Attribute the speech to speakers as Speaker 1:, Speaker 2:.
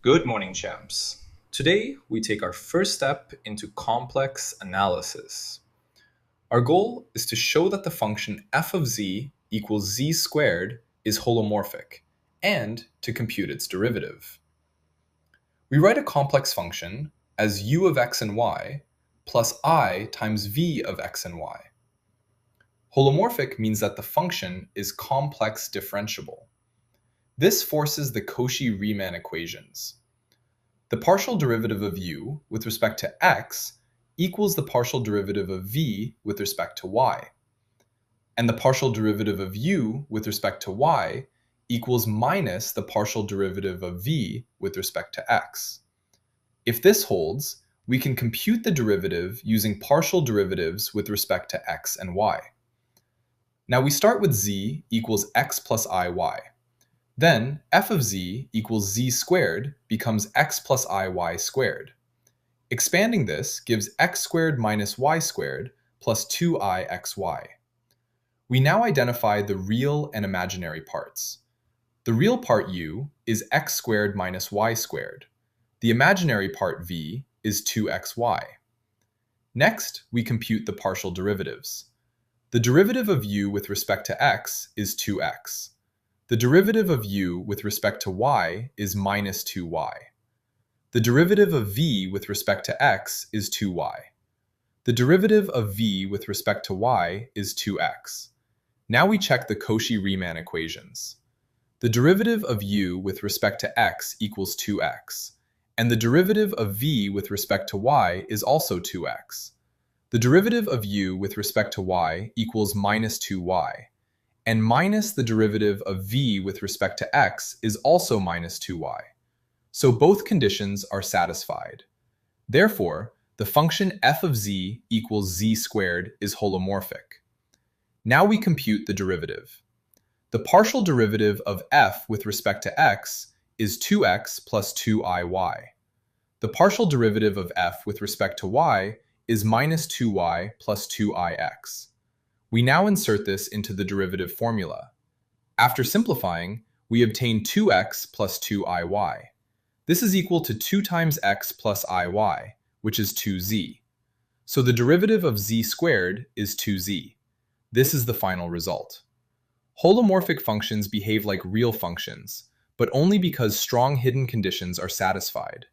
Speaker 1: Good morning, champs. Today, we take our first step into complex analysis. Our goal is to show that the function f of z equals z squared is holomorphic, and to compute its derivative. We write a complex function as u of x and y plus I times v of x and y. Holomorphic means that the function is complex differentiable. This forces the Cauchy-Riemann equations. The partial derivative of u with respect to x equals the partial derivative of v with respect to y. And the partial derivative of u with respect to y equals minus the partial derivative of v with respect to x. If this holds, we can compute the derivative using partial derivatives with respect to x and y. Now we start with z equals x plus iy. Then f of z equals z squared becomes x plus iy squared. Expanding this gives x squared minus y squared plus 2ixy. We now identify the real and imaginary parts. The real part u is x squared minus y squared. The imaginary part v is 2xy. Next, we compute the partial derivatives. The derivative of u with respect to x is 2x. The derivative of u with respect to y is minus 2y. The derivative of v with respect to x is 2y. The derivative of v with respect to y is 2x. Now we check the Cauchy-Riemann equations. The derivative of u with respect to x equals 2x, and the derivative of v with respect to y is also 2x. The derivative of u with respect to y equals minus 2y, and minus the derivative of v with respect to x is also minus 2y. So both conditions are satisfied. Therefore, the function f of z equals z squared is holomorphic. Now we compute the derivative. The partial derivative of f with respect to x is 2x plus 2iy. The partial derivative of f with respect to y is minus 2y plus 2ix. We now insert this into the derivative formula. After simplifying, we obtain 2x plus 2iy. This is equal to 2 times x plus iy, which is 2z. So the derivative of z squared is 2z. This is the final result. Holomorphic functions behave like real functions, but only because strong hidden conditions are satisfied.